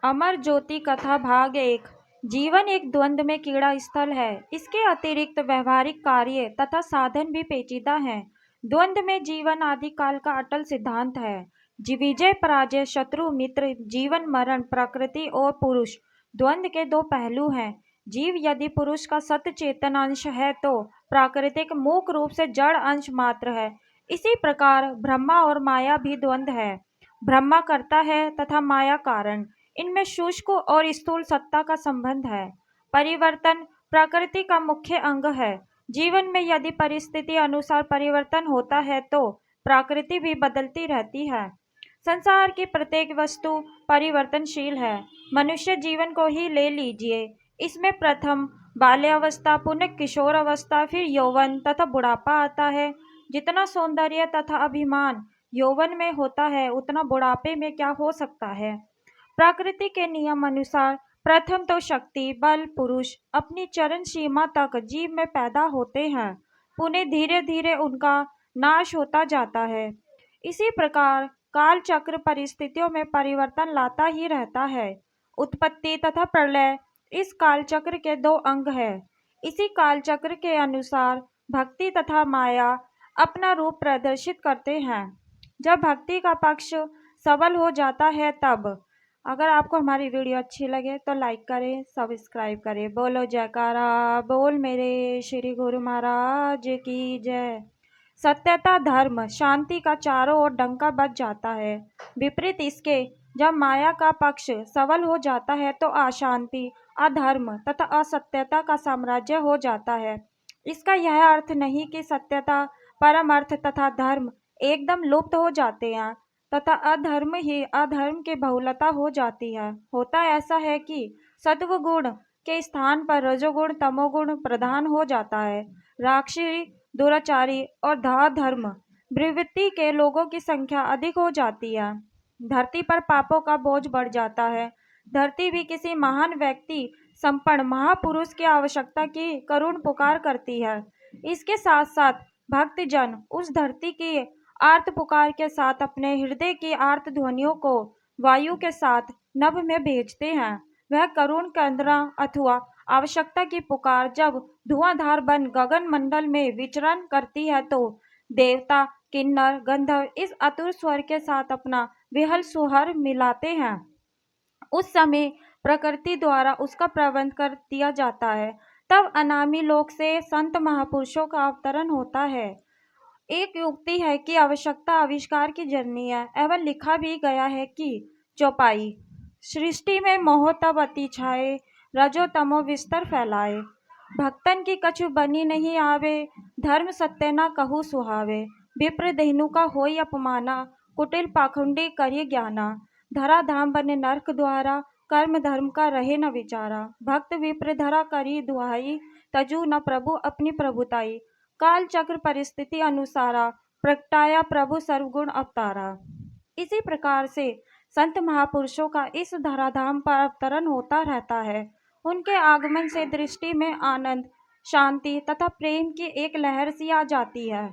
अमर ज्योति कथा भाग 1। जीवन एक द्वंद्व में कीड़ा स्थल है। इसके अतिरिक्त व्यवहारिक कार्य तथा साधन भी पेचीदा हैं। द्वंद्व में जीवन आदिकाल का अटल सिद्धांत है। विजय पराजय, शत्रु मित्र, जीवन मरण, प्रकृति और पुरुष, द्वंद्व के दो पहलू हैं। जीव यदि पुरुष का सत चेतन अंश है तो प्राकृतिक मूक रूप से जड़ अंश मात्र है। इसी प्रकार ब्रह्मा और माया भी द्वंद्व है। ब्रह्मा करता है तथा माया कारण। इनमें शुष्क और स्थूल सत्ता का संबंध है। परिवर्तन प्रकृति का मुख्य अंग है। जीवन में यदि परिस्थिति अनुसार परिवर्तन होता है तो प्रकृति भी बदलती रहती है। संसार की प्रत्येक वस्तु परिवर्तनशील है। मनुष्य जीवन को ही ले लीजिए। इसमें प्रथम बाल्यावस्था, पुनः किशोर अवस्था, फिर यौवन तथा बुढ़ापा आता है। जितना सौंदर्य तथा अभिमान यौवन में होता है उतना बुढ़ापे में क्या हो सकता है। प्रकृति के नियम अनुसार प्रथम तो शक्ति, बल, पुरुष अपनी चरम सीमा तक जीव में पैदा होते हैं, पुनः धीरे धीरे उनका नाश होता जाता है। इसी प्रकार काल चक्र परिस्थितियों में परिवर्तन लाता ही रहता है। उत्पत्ति तथा प्रलय इस काल चक्र के दो अंग हैं। इसी काल चक्र के अनुसार भक्ति तथा माया अपना रूप प्रदर्शित करते हैं। जब भक्ति का पक्ष सबल हो जाता है तब। अगर आपको हमारी वीडियो अच्छी लगे तो लाइक करें, सब्सक्राइब करें। बोलो जयकारा बोल मेरे श्री गुरु महाराज की जय। सत्यता, धर्म, शांति का चारों ओर डंका बज जाता है। विपरीत इसके जब माया का पक्ष सबल हो जाता है तो अशांति, अधर्म तथा असत्यता का साम्राज्य हो जाता है। इसका यह अर्थ नहीं कि सत्यता, परम अर्थ तथा धर्म एकदम लुप्त हो जाते हैं तथा अधर्म ही अधर्म की बहुलता हो जाती है। होता ऐसा है कि सत्व गुण के स्थान पर रजोगुण, तमोगुण प्रधान हो जाता है। राक्षसी, दुराचारी और धर्म प्रवृत्ति के लोगों की संख्या अधिक हो जाती है। धरती पर पापों का बोझ बढ़ जाता है। धरती भी किसी महान व्यक्ति, संपन्न महापुरुष की आवश्यकता की करुण पुकार करती है। इसके साथ साथ भक्तजन उस धरती की आर्त पुकार के साथ अपने हृदय की आर्त ध्वनियों को वायु के साथ नभ में भेजते हैं। वह करुण क्रंदना अथवा आवश्यकता की पुकार जब धुआंधार बन गगन मंडल में विचरण करती है तो देवता, किन्नर, गंधर्व इस अतुर स्वर के साथ अपना विहल सुहर मिलाते हैं। उस समय प्रकृति द्वारा उसका प्रबंध कर दिया जाता है। तब अनामी लोक से संत महापुरुषों का अवतरण होता है। एक युक्ति है कि आवश्यकता आविष्कार की जननी है एवं लिखा भी गया है कि चौपाई सृष्टि में मोह तब अति छाए, रजो तमो विस्तर फैलाए। भक्तन की कछु बनी नहीं आवे, धर्म सत्य न कहू सुहावे। विप्र धेनु का होई अपमाना, कुटिल पाखंडी करिए ज्ञाना। धरा धाम बने नरक द्वारा, कर्म धर्म का रहे न विचारा। भक्त विप्र धरा करी दुहाई, तजु न प्रभु अपनी प्रभुताई। काल चक्र परिस्थिति अनुसारा, प्रगटाया प्रभु सर्वगुण अवतारा। इसी प्रकार से संत महापुरुषों का इस धराधाम पर अवतरण होता रहता है। उनके आगमन से दृष्टि में आनंद, शांति तथा प्रेम की एक लहर सी आ जाती है।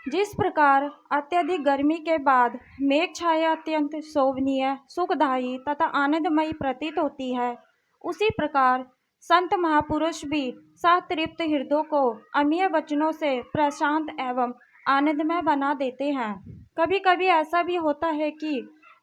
जिस प्रकार अत्यधिक गर्मी के बाद मेघ छाया अत्यंत शोभनीय, सुखदायी तथा आनंदमयी प्रतीत होती है, उसी प्रकार संत महापुरुष भी संतृप्त हृदयों को अमीय वचनों से प्रशांत एवं आनंदमय बना देते हैं। कभी कभी ऐसा भी होता है कि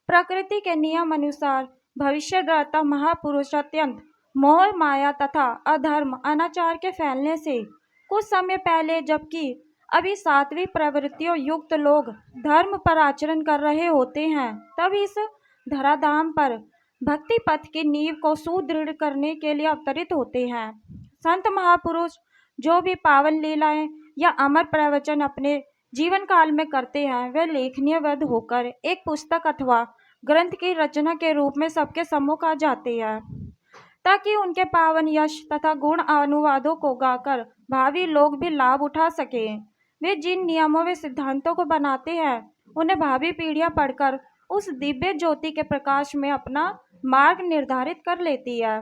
प्रकृति के नियम अनुसार भविष्यद्रता महापुरुष अत्यंत मोह, माया तथा अधर्म, अनाचार के फैलने से कुछ समय पहले, जबकि अभी सात्विक प्रवृत्तियों युक्त लोग धर्म पर आचरण कर रहे होते हैं, तब इस धराधाम पर भक्ति पथ की नींव को सुदृढ़ करने के लिए अवतरित होते हैं। संत महापुरुष जो भी पावन लीलाएं या अमर प्रवचन अपने जीवन काल में करते हैं, वे लेखनीय वध होकर एक पुस्तक अथवा ग्रंथ की रचना के रूप में सबके सम्मुख आ जाते हैं, ताकि उनके पावन यश तथा गुण अनुवादों को गाकर भावी लोग भी लाभ उठा सकें। वे जिन नियमों व सिद्धांतों को बनाते हैं, उन्हें भावी पीढ़ियां पढ़कर उस दिव्य ज्योति के प्रकाश में अपना मार्ग निर्धारित कर लेती है।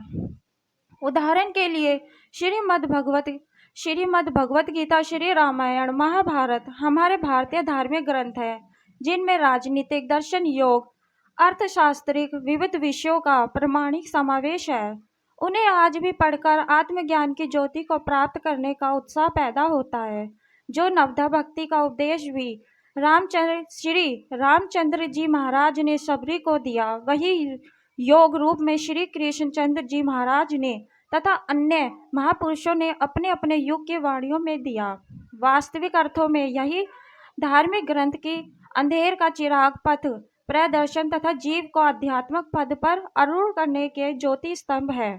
उदाहरण के लिए श्रीमद् भगवत गीता, श्री रामायण, महाभारत हमारे भारतीय धार्मिक ग्रंथ हैं, जिनमें राजनीतिक, दर्शन, योग अर्थशास्त्रिक विविध विषयों का प्रामाणिक समावेश है। उन्हें आज भी पढ़कर आत्मज्ञान की ज्योति को प्राप्त करने का उत्साह पैदा होता है। जो नवधा भक्ति का उपदेश भी श्री रामचंद्र जी महाराज ने सबरी को दिया, वही योग रूप में श्री कृष्णचंद्र जी महाराज ने तथा अन्य महापुरुषों ने अपने अपने युग की वाणियों में दिया। वास्तविक अर्थों में यही धार्मिक ग्रंथ की अंधेर का चिराग पथ प्रदर्शन तथा जीव को आध्यात्मिक पद पर आरूढ़ करने के ज्योति स्तंभ है।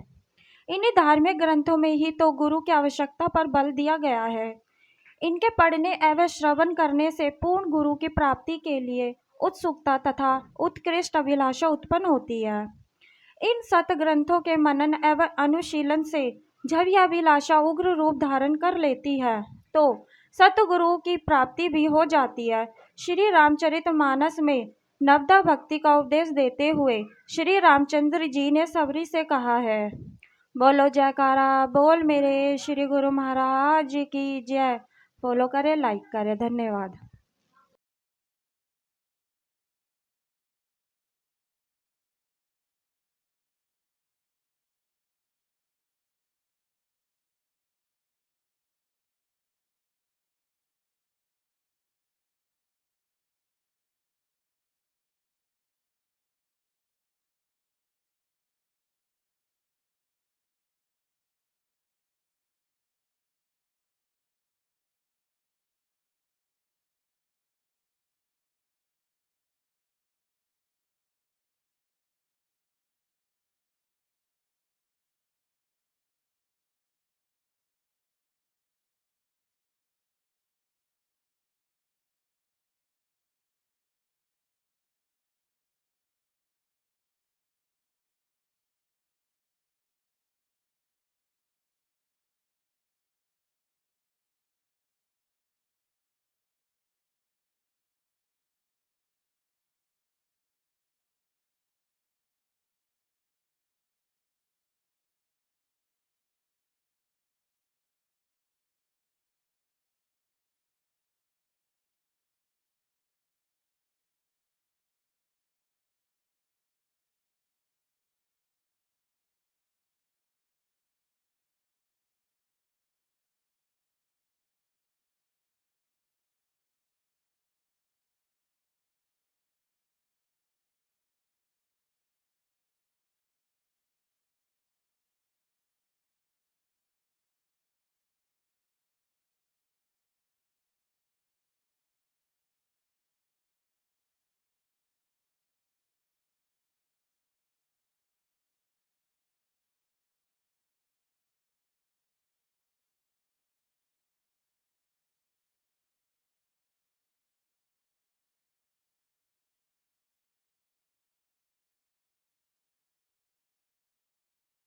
इन्हीं धार्मिक ग्रंथों में ही तो गुरु की आवश्यकता पर बल दिया गया है। इनके पढ़ने एवं श्रवण करने से पूर्ण गुरु की प्राप्ति के लिए उत्सुकता तथा उत्कृष्ट अभिलाषा उत्पन्न होती है। इन सत ग्रंथों के मनन एवं अनुशीलन से जब यह अभिलाषा उग्र रूप धारण कर लेती है तो सतगुरु की प्राप्ति भी हो जाती है। श्री रामचरितमानस में नवधा भक्ति का उपदेश देते हुए श्री रामचंद्र जी ने सबरी से कहा है, बोलो जयकारा बोल मेरे श्री गुरु महाराज की जय। फॉलो करें, लाइक करें, धन्यवाद।